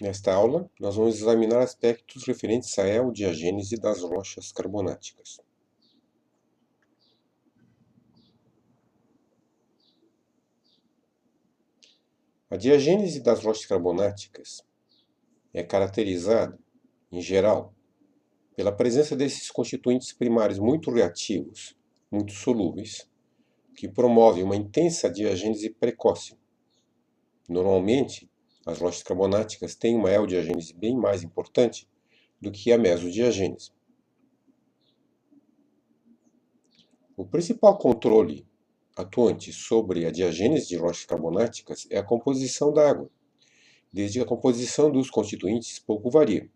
Nesta aula, nós vamos examinar aspectos referentes à eodiagênese das rochas carbonáticas. A diagênese das rochas carbonáticas é caracterizada, em geral, pela presença desses constituintes primários muito reativos, muito solúveis, que promovem uma intensa diagênese precoce. Normalmente, as rochas carbonáticas têm uma eodiagênese bem mais importante do que a mesodiagênese. O principal controle atuante sobre a diagênese de rochas carbonáticas é a composição da água, desde que a composição dos constituintes pouco varia.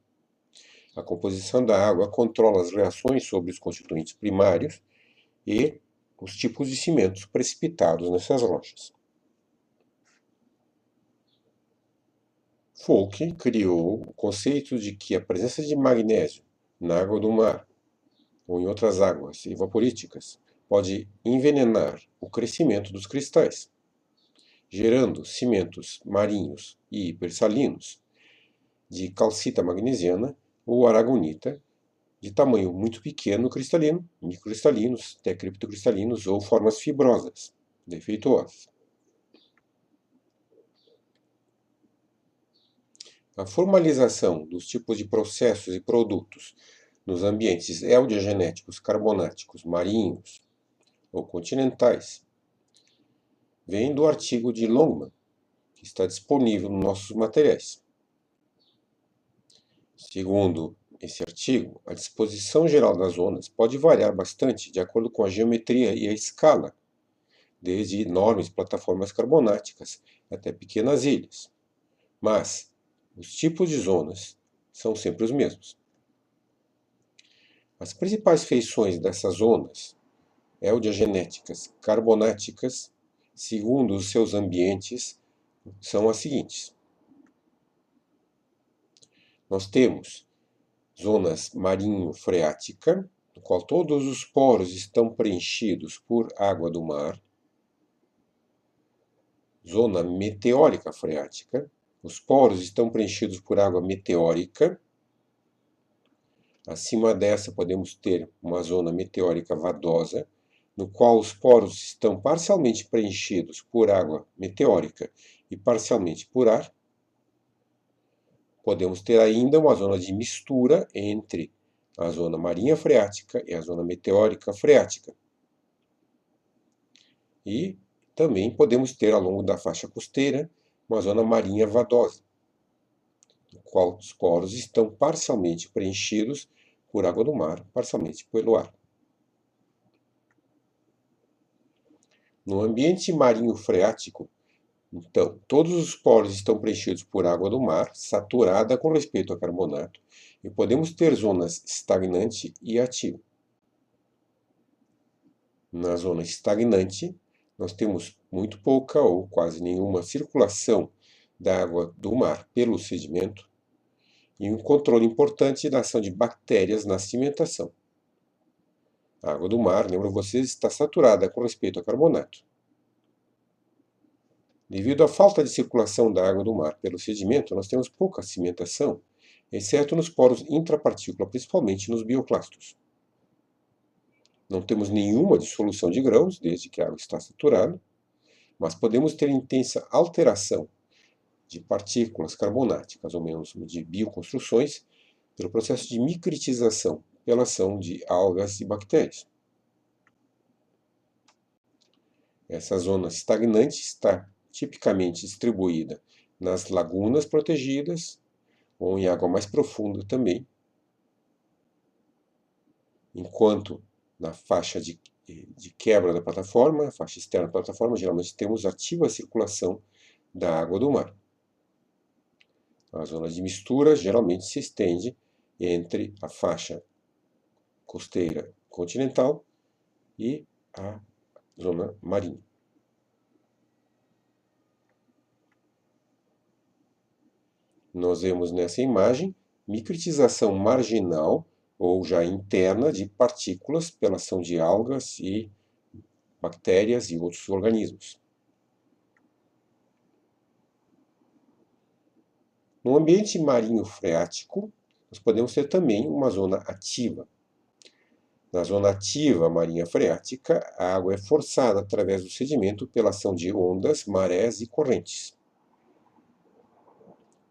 A composição da água controla as reações sobre os constituintes primários e os tipos de cimentos precipitados nessas rochas. Folke criou o conceito de que a presença de magnésio na água do mar ou em outras águas evaporíticas pode envenenar o crescimento dos cristais, gerando cimentos marinhos e hipersalinos de calcita magnesiana ou aragonita de tamanho muito pequeno cristalino, microcristalinos, tecriptocristalinos ou formas fibrosas, defeituosas. A formalização dos tipos de processos e produtos nos ambientes eodiagenéticos carbonáticos marinhos ou continentais vem do artigo de Longman, que está disponível nos nossos materiais. Segundo esse artigo, a disposição geral das zonas pode variar bastante de acordo com a geometria e a escala, desde enormes plataformas carbonáticas até pequenas ilhas. Mas os tipos de zonas são sempre os mesmos. As principais feições dessas zonas eodiagenéticas carbonáticas, segundo os seus ambientes, são as seguintes. Nós temos zonas marinho-freática, no qual todos os poros estão preenchidos por água do mar. Zona meteórica freática, os poros estão preenchidos por água meteórica. Acima dessa podemos ter uma zona meteórica vadosa, no qual os poros estão parcialmente preenchidos por água meteórica e parcialmente por ar. Podemos ter ainda uma zona de mistura entre a zona marinha freática e a zona meteórica freática. E também podemos ter ao longo da faixa costeira uma zona marinha vadosa, no qual os poros estão parcialmente preenchidos por água do mar, parcialmente pelo ar. No ambiente marinho freático, então, todos os poros estão preenchidos por água do mar, saturada com respeito a carbonato, e podemos ter zonas estagnante e ativa. Na zona estagnante, nós temos muito pouca ou quase nenhuma circulação da água do mar pelo sedimento e um controle importante da ação de bactérias na cimentação. A água do mar, lembro vocês, está saturada com respeito a carbonato. Devido à falta de circulação da água do mar pelo sedimento, nós temos pouca cimentação, exceto nos poros intrapartícula, principalmente nos bioclastos. Não temos nenhuma dissolução de grãos, desde que a água está saturada, mas podemos ter intensa alteração de partículas carbonáticas, ou mesmo de bioconstruções, pelo processo de micritização, pela ação de algas e bactérias. Essa zona estagnante está tipicamente distribuída nas lagunas protegidas ou em água mais profunda também, enquanto na faixa de quebra da plataforma, a faixa externa da plataforma, geralmente temos ativa circulação da água do mar. A zona de mistura geralmente se estende entre a faixa costeira continental e a zona marinha. Nós vemos nessa imagem micritização marginal ou já interna de partículas pela ação de algas e bactérias e outros organismos. No ambiente marinho freático, nós podemos ter também uma zona ativa. Na zona ativa marinha freática, a água é forçada através do sedimento pela ação de ondas, marés e correntes.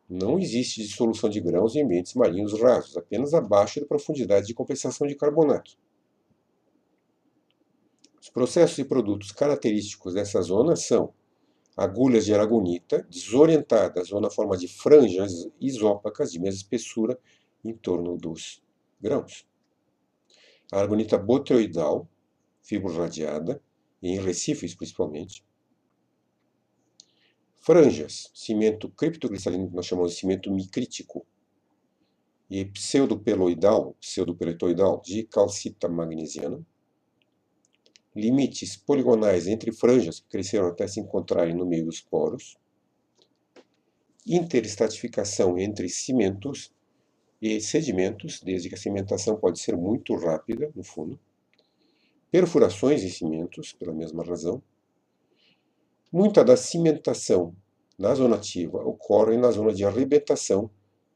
Não existe dissolução de grãos em ambientes marinhos rasos, apenas abaixo da profundidade de compensação de carbonato. Os processos e produtos característicos dessa zona são agulhas de aragonita, desorientadas ou na forma de franjas isópacas de mesma espessura em torno dos grãos. A aragonita botrioidal, fibro-radiada, em recifes principalmente. Franjas, cimento criptocristalino, que nós chamamos de cimento micrítico. E pseudopeletoidal de calcita magnesiana. Limites poligonais entre franjas que cresceram até se encontrarem no meio dos poros. Interstratificação entre cimentos e sedimentos, desde que a cimentação pode ser muito rápida no fundo. Perfurações em cimentos, pela mesma razão. Muita da cimentação na zona ativa ocorre na zona de arrebentação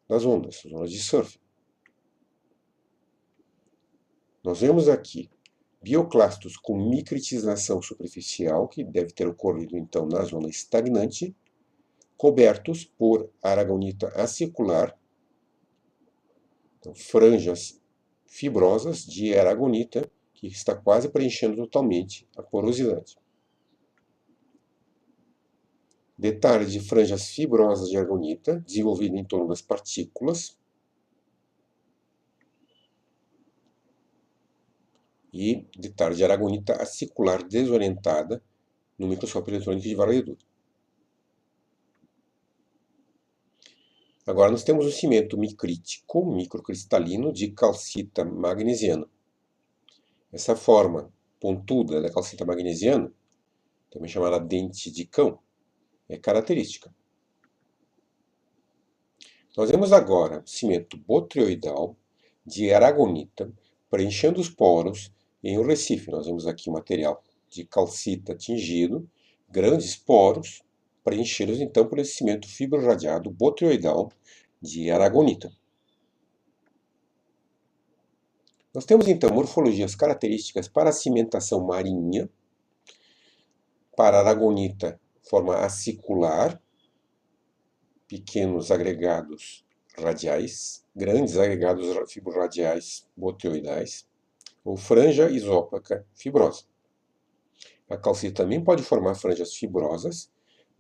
das ondas, zonas de surf. Nós vemos aqui bioclastos com micritização superficial, que deve ter ocorrido então na zona estagnante, cobertos por aragonita acicular, então, franjas fibrosas de aragonita, que está quase preenchendo totalmente a porosidade. Detalhes de franjas fibrosas de aragonita, desenvolvidas em torno das partículas. E detalhes de aragonita acicular desorientada no microscópio eletrônico de varredura. Agora nós temos o cimento micrítico, microcristalino, de calcita magnesiana. Essa forma pontuda da calcita magnesiana, também chamada dente de cão, é característica. Nós vemos agora cimento botrioidal de aragonita preenchendo os poros em um recife. Nós vemos aqui o material de calcita tingido, grandes poros preenchidos então por esse cimento fibro-radiado botrioidal de aragonita. Nós temos então morfologias características para a cimentação marinha, para a aragonita, forma acicular, pequenos agregados radiais, grandes agregados fibro-radiais botrioidais, ou franja isópaca fibrosa. A calcita também pode formar franjas fibrosas,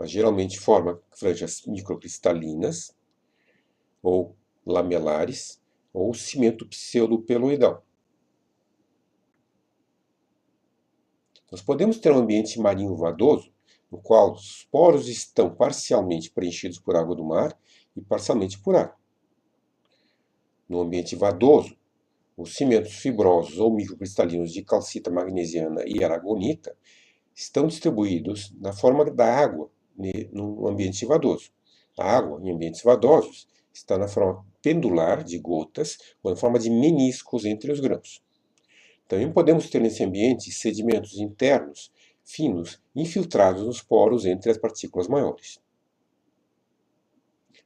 mas geralmente forma franjas microcristalinas, ou lamelares, ou cimento pseudopeloidal. Nós podemos ter um ambiente marinho vadoso, no qual os poros estão parcialmente preenchidos por água do mar e parcialmente por ar. No ambiente vadoso, os cimentos fibrosos ou microcristalinos de calcita magnesiana e aragonita estão distribuídos na forma da água no ambiente vadoso. A água, em ambientes vadosos, está na forma pendular de gotas ou na forma de meniscos entre os grãos. Também podemos ter nesse ambiente sedimentos internos finos infiltrados nos poros entre as partículas maiores.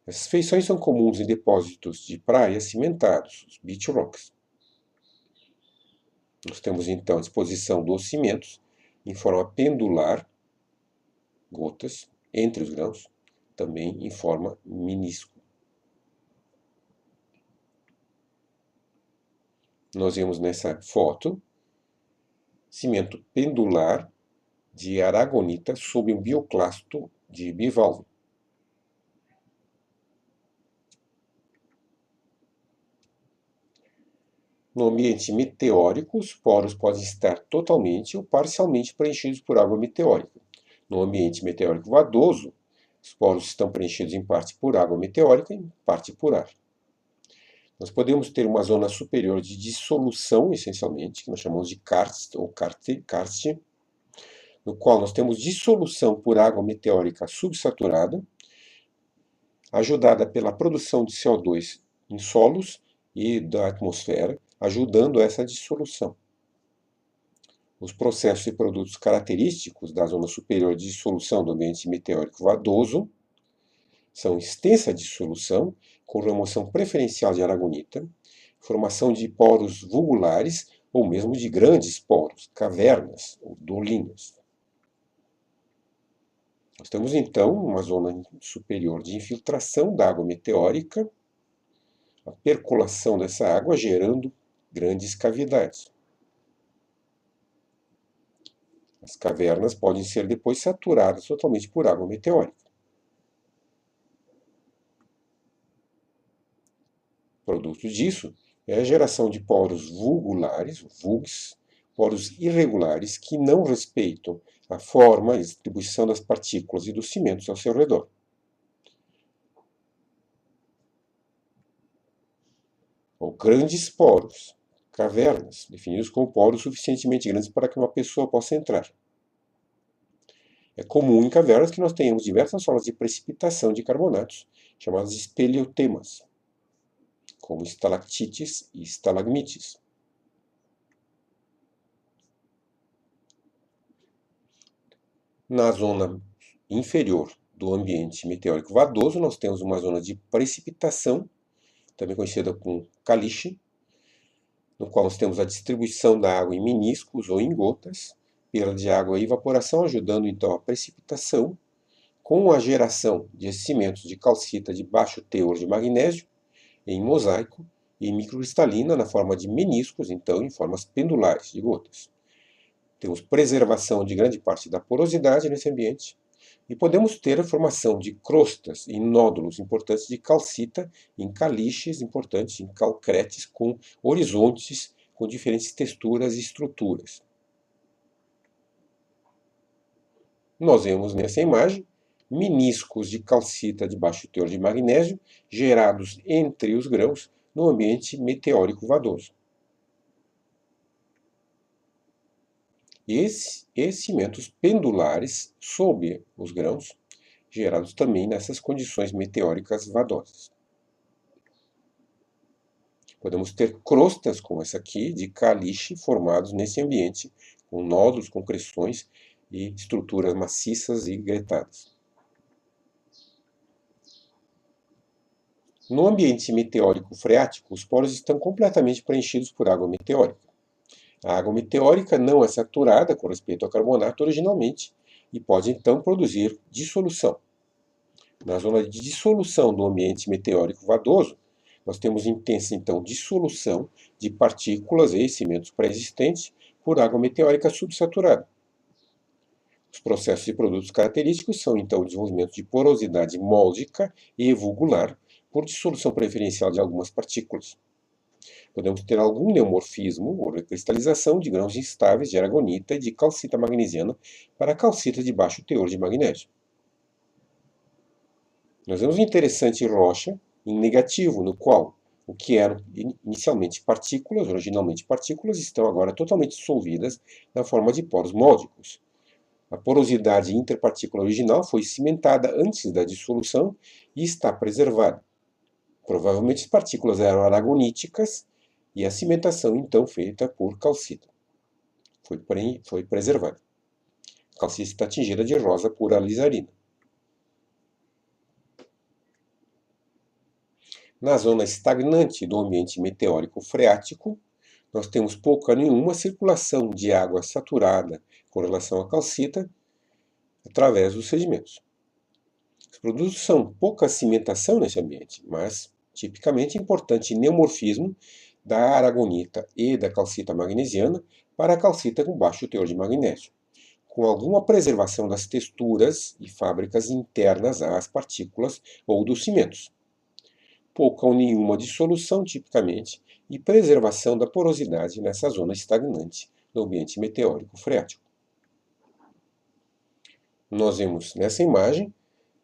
Essas feições são comuns em depósitos de praia cimentados, os beach rocks. Nós temos então a disposição dos cimentos em forma pendular, gotas, entre os grãos, também em forma menisco. Nós vemos nessa foto cimento pendular de aragonita sob um bioclasto de bivalvo. No ambiente meteórico, os poros podem estar totalmente ou parcialmente preenchidos por água meteórica. No ambiente meteórico vadoso, os poros estão preenchidos em parte por água meteórica e em parte por ar. Nós podemos ter uma zona superior de dissolução, essencialmente, que nós chamamos de karst ou karst, no qual nós temos dissolução por água meteórica subsaturada, ajudada pela produção de CO2 em solos e da atmosfera, ajudando essa dissolução. Os processos e produtos característicos da zona superior de dissolução do ambiente meteórico vadoso são extensa dissolução, com remoção preferencial de aragonita, formação de poros vulgulares ou mesmo de grandes poros, cavernas ou dolinas. Nós temos então uma zona superior de infiltração da água meteórica, a percolação dessa água gerando grandes cavidades. As cavernas podem ser depois saturadas totalmente por água meteórica. Produto disso é a geração de poros vulgulares, vulgs, poros irregulares que não respeitam a forma e distribuição das partículas e dos cimentos ao seu redor. Ou grandes poros, cavernas, definidos como poros suficientemente grandes para que uma pessoa possa entrar. É comum em cavernas que nós tenhamos diversas formas de precipitação de carbonatos, chamadas espeleotemas, como estalactites e estalagmites. Na zona inferior do ambiente meteórico vadoso, nós temos uma zona de precipitação, também conhecida como caliche, no qual nós temos a distribuição da água em meniscos ou em gotas, perda de água e evaporação, ajudando então a precipitação, com a geração de cimentos de calcita de baixo teor de magnésio, em mosaico, e microcristalina na forma de meniscos, então em formas pendulares de gotas. Temos preservação de grande parte da porosidade nesse ambiente, e podemos ter a formação de crostas e nódulos importantes de calcita em caliches importantes, em calcretes com horizontes com diferentes texturas e estruturas. Nós vemos nessa imagem meniscos de calcita de baixo teor de magnésio gerados entre os grãos no ambiente meteórico vadoso. E cimentos pendulares sob os grãos, gerados também nessas condições meteóricas vadosas. Podemos ter crostas como essa aqui, de caliche, formados nesse ambiente, com nódulos, concreções e estruturas maciças e gretadas. No ambiente meteórico freático, os poros estão completamente preenchidos por água meteórica. A água meteórica não é saturada com respeito ao carbonato originalmente e pode então produzir dissolução. Na zona de dissolução do ambiente meteórico vadoso, nós temos intensa então dissolução de partículas e cimentos pré-existentes por água meteórica subsaturada. Os processos e produtos característicos são então o desenvolvimento de porosidade móldica e vulgular por dissolução preferencial de algumas partículas. Podemos ter algum neomorfismo ou recristalização de grãos instáveis de aragonita e de calcita magnesiana para calcita de baixo teor de magnésio. Nós vemos uma interessante rocha em negativo, no qual o que eram inicialmente partículas, originalmente partículas, estão agora totalmente dissolvidas na forma de poros móldicos. A porosidade interpartícula original foi cimentada antes da dissolução e está preservada. Provavelmente as partículas eram aragoníticas e a cimentação então feita por calcita. Foi preservada. A calcita está tingida de rosa por alizarina. Na zona estagnante do ambiente meteórico freático, nós temos pouca ou nenhuma circulação de água saturada com relação à calcita através dos sedimentos. Os produtos são pouca cimentação nesse ambiente, mas tipicamente importante neomorfismo da aragonita e da calcita magnesiana para a calcita com baixo teor de magnésio, com alguma preservação das texturas e fábricas internas às partículas ou dos cimentos. Pouca ou nenhuma dissolução, tipicamente, e preservação da porosidade nessa zona estagnante do ambiente meteórico freático. Nós vemos nessa imagem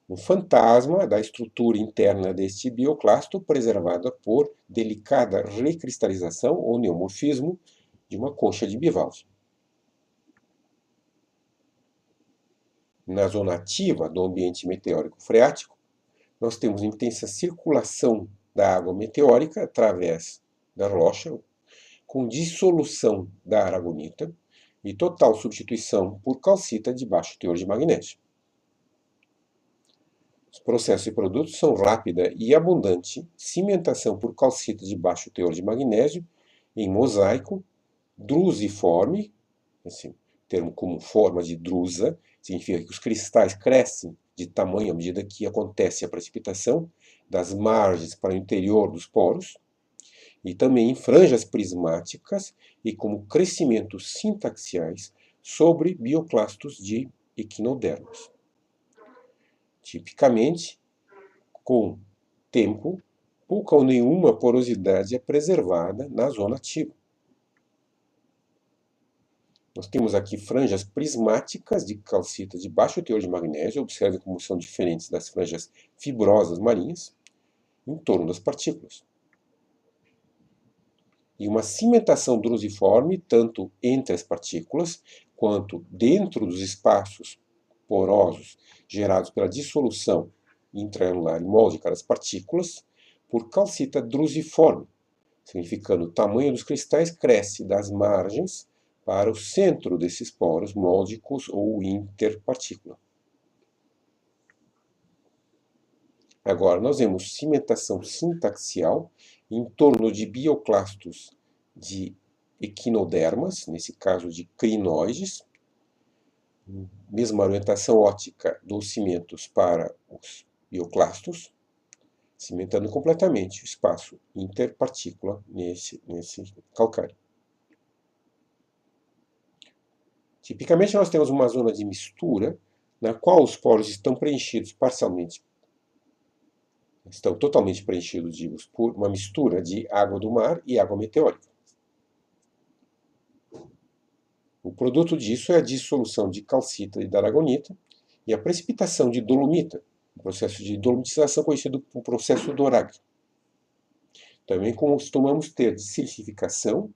um fantasma da estrutura interna deste bioclasto preservada por delicada recristalização ou neomorfismo de uma concha de bivalve. Na zona ativa do ambiente meteórico freático, nós temos intensa circulação da água meteórica através da rocha, com dissolução da aragonita e total substituição por calcita de baixo teor de magnésio. Os processos e produtos são rápida e abundante cimentação por calcita de baixo teor de magnésio em mosaico, drusiforme, esse termo como forma de drusa, significa que os cristais crescem de tamanho à medida que acontece a precipitação das margens para o interior dos poros, e também em franjas prismáticas e como crescimentos sintaxiais sobre bioclastos de equinodermos. Tipicamente, com tempo, pouca ou nenhuma porosidade é preservada na zona ativa. Nós temos aqui franjas prismáticas de calcita de baixo teor de magnésio, observe como são diferentes das franjas fibrosas marinhas, em torno das partículas. E uma cimentação drusiforme, tanto entre as partículas, quanto dentro dos espaços porosos gerados pela dissolução intracelular e moldica das partículas, por calcita drusiforme, significando o tamanho dos cristais cresce das margens para o centro desses poros móldicos ou interpartícula. Agora, nós vemos cimentação sintaxial em torno de bioclastos de equinodermas, nesse caso de crinoides, mesma orientação óptica dos cimentos para os bioclastos, cimentando completamente o espaço interpartícula nesse calcário. Tipicamente, nós temos uma zona de mistura na qual os poros estão preenchidos parcialmente, estão totalmente preenchidos, digo, por uma mistura de água do mar e água meteórica. O produto disso é a dissolução de calcita e de aragonita e a precipitação de dolomita, o processo de dolomitização conhecido como processo Dorag. Também costumamos ter de silicificação,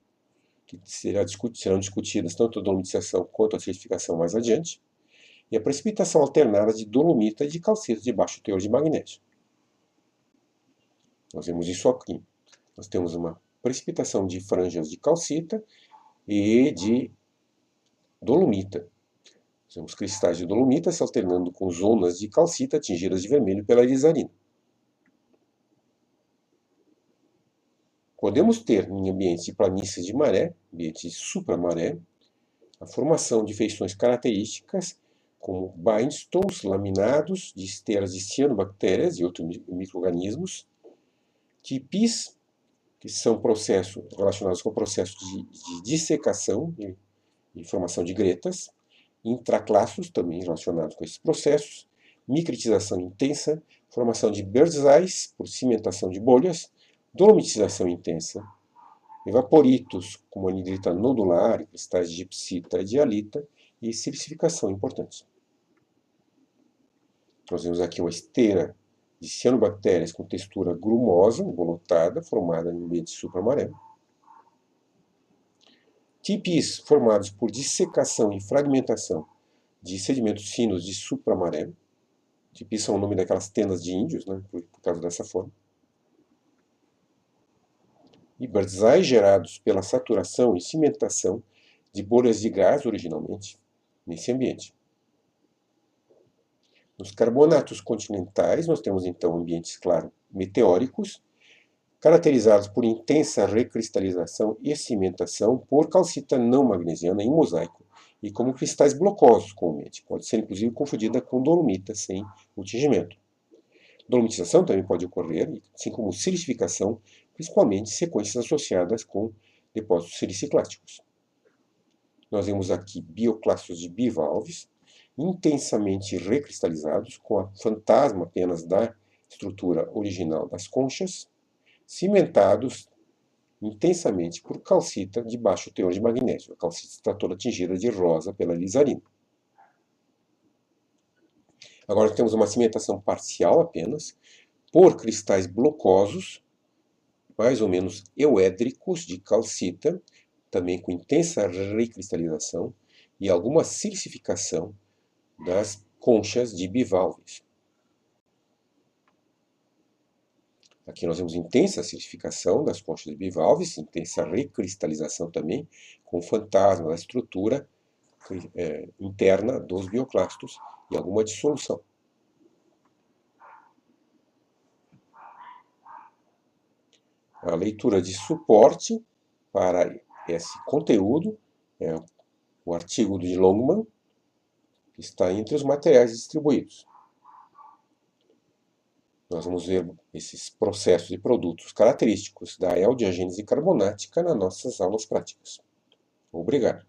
que serão discutidas tanto a dolomitização quanto a silicificação mais adiante, e a precipitação alternada de dolomita e de calcita de baixo teor de magnésio. Nós vemos isso aqui. Nós temos uma precipitação de franjas de calcita e de dolomita. Temos cristais de dolomita se alternando com zonas de calcita tingidas de vermelho pela irisarina. Podemos ter, em ambientes de planícies de maré, ambientes de supramaré, a formação de feições características como bindstones laminados de esteiras de cianobactérias e outros micro-organismos, tipis, que são processos relacionados com processos de dissecação e formação de gretas, intraclastos, também relacionados com esses processos, micritização intensa, formação de bird's eyes por cimentação de bolhas, dolomitização intensa, evaporitos, como anidrita nodular, cristais de gipsita e de halita, e silicificação importantes. Nós vemos aqui uma esteira de cianobactérias com textura grumosa, embolotada, formada em ambiente supramaré. Tipis formados por dissecação e fragmentação de sedimentos finos de supramaré. Tipis são o nome daquelas tendas de índios, né, por causa dessa forma. E bird's eye gerados pela saturação e cimentação de bolhas de gás originalmente nesse ambiente. Nos carbonatos continentais, nós temos então ambientes, claro, meteóricos, caracterizados por intensa recristalização e cimentação por calcita não magnesiana em mosaico, e como cristais blocosos comumente. Pode ser, inclusive, confundida com dolomita sem o tingimento. Dolomitização também pode ocorrer, assim como silicificação, principalmente sequências associadas com depósitos siliciclásticos. Nós vemos aqui bioclastos de bivalves, intensamente recristalizados, com a fantasma apenas da estrutura original das conchas, cimentados intensamente por calcita de baixo teor de magnésio. A calcita está toda tingida de rosa pela lisarina. Agora temos uma cimentação parcial apenas, por cristais blocosos, mais ou menos euédricos de calcita, também com intensa recristalização e alguma silicificação das conchas de bivalves. Aqui nós vemos intensa silicificação das conchas de bivalves, intensa recristalização também, com o fantasma da estrutura interna dos bioclastos e alguma dissolução. A leitura de suporte para esse conteúdo é o artigo de Longman, que está entre os materiais distribuídos. Nós vamos ver esses processos e produtos característicos da aldeogênese carbonática nas nossas aulas práticas. Obrigado.